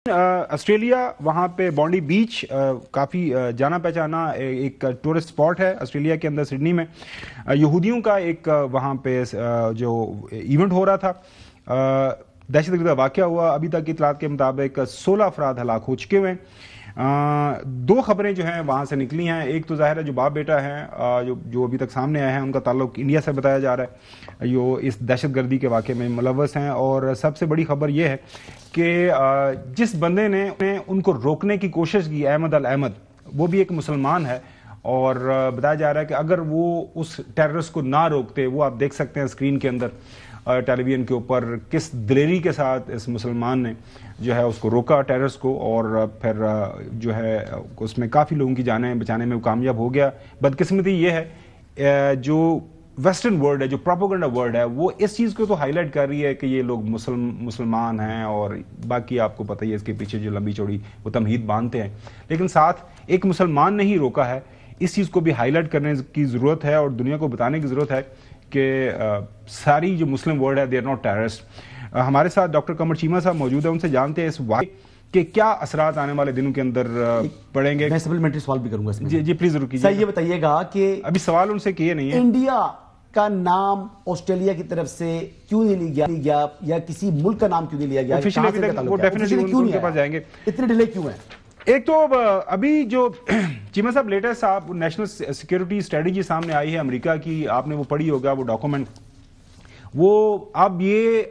Australia وہاں پہ بانڈی بیچ کافی جانا پہچانا ایک ٹورسٹ سپاٹ ہے آسٹریلیا کے اندر، سڈنی میں یہودیوں کا ایک وہاں پہ جو ایونٹ ہو رہا تھا، دہشت گردی کا واقعہ ہوا۔ ابھی تک کی اطلاعات کے مطابق 16 افراد ہلاک ہو چکے ہوئے ہیں۔ دو خبریں جو ہیں وہاں سے نکلی ہیں، ایک تو ظاہر ہے جو باپ بیٹا ہیں جو ابھی تک سامنے آئے ہیں، ان کا تعلق انڈیا سے بتایا جا رہا ہے، جو اس دہشت گردی کے واقعے میں ملوث ہیں۔ اور سب سے بڑی خبر یہ ہے کہ جس بندے نے ان کو روکنے کی کوشش کی، احمد الاحمد، وہ بھی ایک مسلمان ہے، اور بتایا جا رہا ہے کہ اگر وہ اس ٹیررسٹ کو نہ روکتے، وہ آپ دیکھ سکتے ہیں اسکرین کے اندر ٹیلی ویژن کے اوپر، کس دلیری کے ساتھ اس مسلمان نے جو ہے اس کو روکا ٹیررسٹ کو، اور پھر جو ہے اس میں کافی لوگوں کی جانیں بچانے میں وہ کامیاب ہو گیا۔ بدقسمتی یہ ہے جو ویسٹرن ورلڈ ہے، جو پروپیگنڈا ورلڈ ہے، وہ اس چیز کو تو ہائی لائٹ کر رہی ہے کہ یہ لوگ مسلمان ہیں، اور باقی آپ کو پتہ ہی ہے اس کے پیچھے جو لمبی چوڑی وہ تمہید باندھتے ہیں، لیکن ساتھ ایک مسلمان نے ہی روکا ہے۔ اس چیز کو بھی ہائی لائٹ کرنے کی ضرورت ہے اور دنیا کو بتانے کی ضرورت ہے کہ ساری جو مسلم ورلڈ ہے دے آر ناٹ ٹیررسٹ۔ ہمارے ساتھ ڈاکٹر قمر چیمہ صاحب موجود ہیں، ان سے جانتے ہیں اس واقعے کہ کیا اثرات آنے والے دنوں کے اندر پڑیں گے۔ میں سپلیمنٹری سوال بھی کروں گا اس میں۔ جی پلیز ضرور کیجیے۔ سر یہ بتائیے گا کہ ابھی سوال ان سے کیے نہیں ہے، انڈیا کا نام آسٹریلیا کی طرف سے کیوں نہیں لیا گیا، یا کسی ملک کا نام کیوں نہیں لیا گیا؟ وہ ڈیفینیٹلی ان کے پاس جائیں گے۔ اتنے ڈیلے کیوں ہیں؟ ایک تو ابھی جو چیمہ صاحب لیٹسٹ آپ نیشنل سیکیورٹی اسٹریٹجی سامنے آئی ہے امریکہ کی، آپ نے وہ پڑھی ہوگا وہ ڈاکومنٹ، وہ اب یہ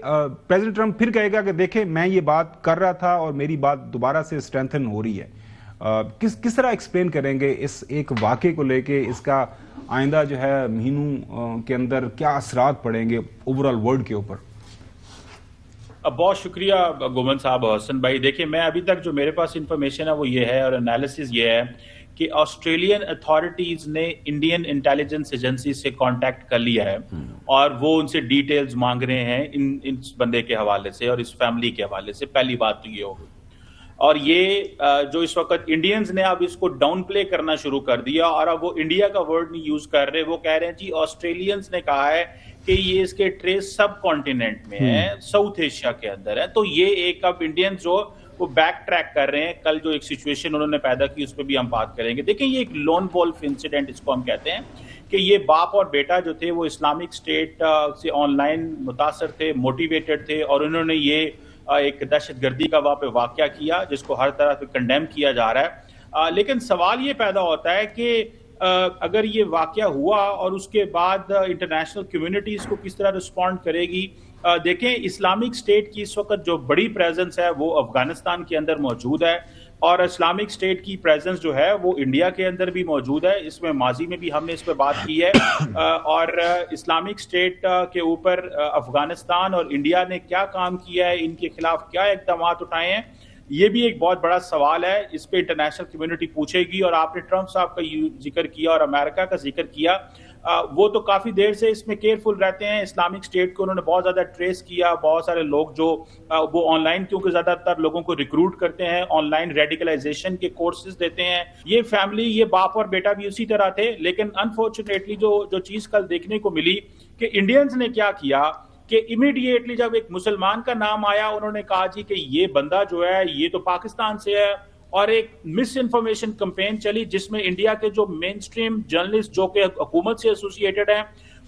پریزیڈنٹ ٹرمپ پھر کہے گا کہ دیکھیں میں یہ بات کر رہا تھا اور میری بات دوبارہ سے اسٹرینتھن ہو رہی ہے۔ کس طرح ایکسپلین کریں گے اس ایک واقعے کو لے کے، اس کا آئندہ جو ہے مہینوں کے اندر کیا اثرات پڑیں گے اوور آل ورلڈ کے اوپر؟ بہت شکریہ گومن صاحب، حسن بھائی۔ دیکھیں میں ابھی تک جو میرے پاس انفارمیشن ہے وہ یہ ہے، اور انالیسز یہ ہے کہ آسٹریلین اتھارٹیز نے انڈین انٹیلیجنس ایجنسی سے کانٹیکٹ کر لیا ہے، اور وہ ان سے ڈیٹیلز مانگ رہے ہیں اس بندے کے حوالے سے اور اس فیملی کے حوالے سے۔ پہلی بات تو یہ ہوگی، اور یہ جو اس وقت انڈینز نے اب اس کو ڈاؤن پلے کرنا شروع کر دیا، اور اب وہ انڈیا کا ورڈ نہیں یوز کر رہے، وہ کہہ رہے ہیں جی آسٹریلینز نے کہا ہے کہ یہ اس کے ٹریس سب کانٹیننٹ میں ہے، ساؤتھ ایشیا کے اندر ہے۔ تو یہ ایک اب انڈینز جو وہ بیک ٹریک کر رہے ہیں۔ کل جو ایک سچویشن انہوں نے پیدا کی اس پہ بھی ہم بات کریں گے۔ دیکھیں یہ ایک لون وولف انسیڈنٹ اس کو ہم کہتے ہیں، کہ یہ باپ اور بیٹا جو تھے وہ اسلامک اسٹیٹ سے آن لائن متاثر تھے، موٹیویٹڈ تھے، اور انہوں نے یہ ایک دہشت گردی کا وہاں پہ واقعہ کیا جس کو ہر طرح سے کنڈیم کیا جا رہا ہے۔ لیکن سوال یہ پیدا ہوتا ہے کہ اگر یہ واقعہ ہوا اور اس کے بعد انٹرنیشنل کمیونٹی اس کو کس طرح رسپونڈ کرے گی؟ دیکھیں اسلامک اسٹیٹ کی اس وقت جو بڑی پریزنس ہے وہ افغانستان کے اندر موجود ہے، اور اسلامک اسٹیٹ کی پریزنس جو ہے وہ انڈیا کے اندر بھی موجود ہے۔ اس میں ماضی میں بھی ہم نے اس پہ بات کی ہے، اور اسلامک اسٹیٹ کے اوپر افغانستان اور انڈیا نے کیا کام کیا ہے، ان کے خلاف کیا اقدامات اٹھائے ہیں، یہ بھی ایک بہت بڑا سوال ہے۔ اس پہ انٹرنیشنل کمیونٹی پوچھے گی، اور آپ نے ٹرمپ صاحب کا ذکر کیا اور امریکہ کا ذکر کیا، وہ تو کافی دیر سے اس میں کیئرفل رہتے ہیں۔ اسلامک اسٹیٹ کو انہوں نے بہت زیادہ ٹریس کیا، بہت سارے لوگ جو وہ آن لائن، کیونکہ زیادہ تر لوگوں کو ریکروٹ کرتے ہیں، آن لائن ریڈیکلائزیشن کے کورسز دیتے ہیں۔ یہ فیملی، یہ باپ اور بیٹا بھی اسی طرح تھے، لیکن انفارچونیٹلی جو چیز کل دیکھنے کو ملی کہ انڈینز نے کیا کیا کہ امیڈیٹلی جب ایک مسلمان کا نام آیا انہوں نے کہا جی کہ یہ بندہ جو ہے یہ تو پاکستان سے ہے، اور ایک مس انفارمیشن کمپین چلی جس میں انڈیا کے جو مین سٹریم جرنلسٹ جو کہ حکومت سے ایسوسیٹڈ ہیں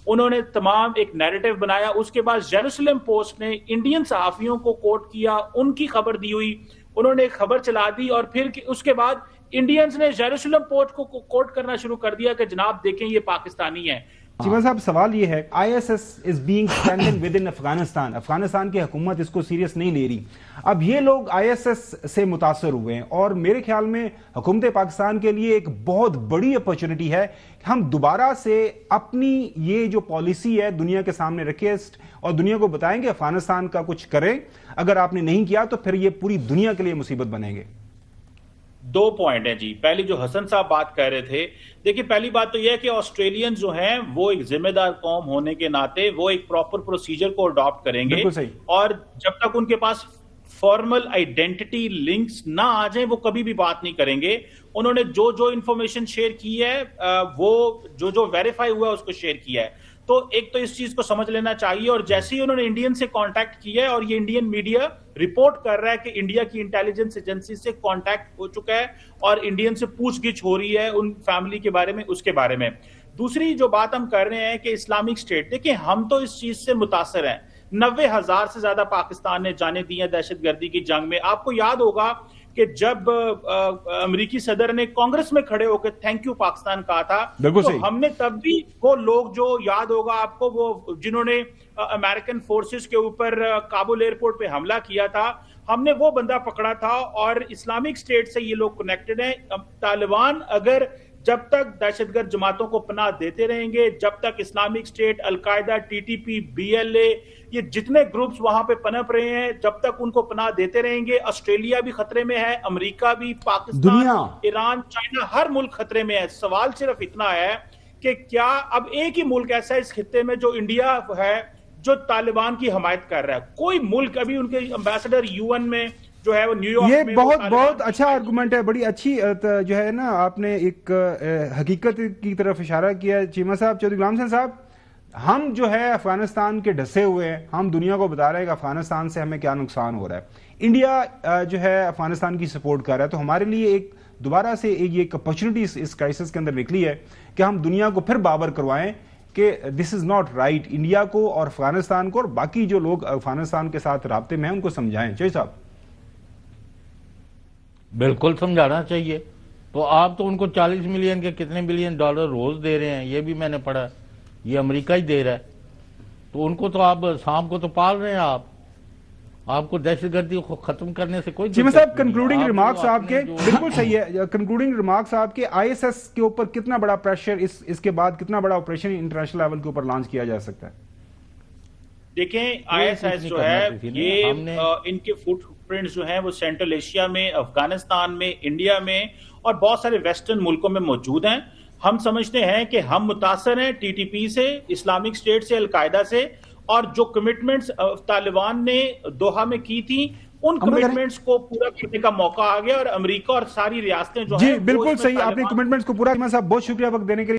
انہوں نے تمام ایک نیریٹو بنایا۔ اس کے بعد جیروسلم پوسٹ نے انڈین صحافیوں کو کوٹ کیا، ان کی خبر دی ہوئی، انہوں نے ایک خبر چلا دی، اور پھر اس کے بعد انڈینز نے جیروسلم پوسٹ کو کوٹ کرنا شروع کر دیا کہ جناب دیکھیں یہ پاکستانی ہے۔ چیمہ صاحب سوال یہ ہے، I S S is being strengthened with in Afghanistan, Afghanistan کی حکومت اس کو سیریس نہیں لے رہی۔ اب یہ لوگ آئی ایس ایس سے متاثر ہوئے ہیں، اور میرے خیال میں حکومت پاکستان کے لیے ایک بہت بڑی اپرچونٹی ہے کہ ہم دوبارہ سے اپنی یہ جو پالیسی ہے دنیا کے سامنے رکھیں اور دنیا کو بتائیں کہ افغانستان کا کچھ کریں۔ اگر آپ نے نہیں کیا تو پھر یہ پوری دنیا کے لیے مصیبت بنیں گے۔ دو پوائنٹ ہیں جی۔ پہلی جو حسن صاحب بات کر رہے تھے، دیکھیں پہلی بات تو یہ ہے کہ آسٹریلین جو ہیں وہ ایک ذمہ دار قوم ہونے کے ناطے وہ ایک پراپر پروسیجر کو اڈاپٹ کریں گے، اور جب تک ان کے پاس فارمل آئیڈینٹی لنکس نہ آ جائیں وہ کبھی بھی بات نہیں کریں گے۔ انہوں نے جو انفارمیشن شیئر کی ہے وہ جو ویریفائی ہوا ہے اس کو شیئر کیا ہے۔ تو ایک تو اس چیز کو سمجھ لینا چاہیے، اور جیسے ہی انہوں نے انڈین سے کانٹیکٹ کیا ہے اور یہ انڈین میڈیا رپورٹ کر رہا ہے کہ انڈیا کی انٹیلیجنس ایجنسی سے کانٹیکٹ ہو چکا ہے اور انڈین سے پوچھ گچھ ہو رہی ہے ان فیملی کے بارے میں، اس کے بارے میں۔ دوسری جو بات ہم کر رہے ہیں کہ اسلامک اسٹیٹ، دیکھیں ہم تو اس چیز سے متاثر ہیں، 90,000 سے زیادہ پاکستان نے جانیں دی ہیں دہشت گردی کی جنگ میں۔ آپ کو یاد ہوگا کہ جب امریکی صدر نے کانگریس میں کھڑے ہو کے تھینک یو پاکستان کہا تھا، تو ہم نے تب بھی وہ لوگ جو یاد ہوگا آپ کو، وہ جنہوں نے امریکن فورسز کے اوپر کابل ایئرپورٹ پہ حملہ کیا تھا، ہم نے وہ بندہ پکڑا تھا، اور اسلامک اسٹیٹ سے یہ لوگ کنیکٹڈ ہیں۔ طالبان اگر جب تک دہشت گرد جماعتوں کو پناہ دیتے رہیں گے، جب تک اسلامک اسٹیٹ، القاعدہ، T T P, B L A, یہ جتنے گروپس وہاں پہ پنپ رہے ہیں، جب تک ان کو پناہ دیتے رہیں گے، آسٹریلیا بھی خطرے میں ہے، امریکہ بھی، پاکستان، ایران، چائنا، ہر ملک خطرے میں ہے۔ سوال صرف اتنا ہے کہ کیا اب ایک ہی ملک ایسا ہے اس خطے میں جو انڈیا ہے جو طالبان کی حمایت کر رہا ہے؟ کوئی ملک، ابھی ان کے امبیسڈر یو این میں جو ہے وہ نیو یارک یہ میں، بہت اچھا آرگومنٹ ہے، بڑی اچھی جو ہے نا آپ نے ایک حقیقت کی طرف اشارہ کیا چیمہ صاحب۔ چودھری غلام حسین صاحب، ہم جو ہے افغانستان کے ڈسے ہوئے ہیں، ہم دنیا کو بتا رہے ہیں کہ افغانستان سے ہمیں کیا نقصان ہو رہا ہے، انڈیا جو ہے افغانستان کی سپورٹ کر رہا ہے، تو ہمارے لیے ایک دوبارہ سے ایک اپرچونٹی اس کرائسس کے اندر نکلی ہے کہ ہم دنیا کو پھر بابر کروائیں کہ دس از ناٹ رائٹ، انڈیا کو اور افغانستان کو اور باقی جو لوگ افغانستان کے ساتھ رابطے میں ہیں ان کو سمجھائیں۔ چوہی صاحب، بالکل سمجھانا چاہیے۔ تو آپ تو ان کو 40 ملین کے کتنے بلین ڈالر روز دے رہے ہیں، یہ بھی میں نے پڑھا، یہ امریکہ ہی دے رہا ہے، تو ان کو تو آپ سانپ کو تو پال رہے ہیں، آپ کو دہشت گردی کو ختم کرنے سے کوئی چیمہ صاحب کنکلوڈنگ ریمارکس آپ کے بالکل صحیح ہے، کنکلوڈنگ ریمارکس آپ کے، آئی ایس ایس کے اوپر کتنا بڑا پریشر اس کے بعد کتنا بڑا آپریشن انٹرنیشنل لیول کے اوپر لانچ کیا جا سکتا ہے؟ دیکھیں آئی ایس ایس جو ہے یہ ان کے فٹ پرنٹس جو ہیں وہ سینٹرل ایشیا میں، افغانستان میں، انڈیا میں اور بہت سارے ویسٹرن ملکوں میں موجود ہیں۔ ہم سمجھتے ہیں کہ ہم متاثر ہیں ٹی ٹی پی سے، اسلامک اسٹیٹ سے، القاعدہ سے، اور جو کمٹمنٹس طالبان نے دوحہ میں کی تھی ان کمٹمنٹس کو پورا کرنے کا موقع آ گیا، اور امریکہ اور ساری ریاستیں جو ہیں، جی بالکل صحیح، آپ نے کمٹمنٹس کو پورا کرنا۔ صاحب بہت شکریہ وقت دینے کے لیے۔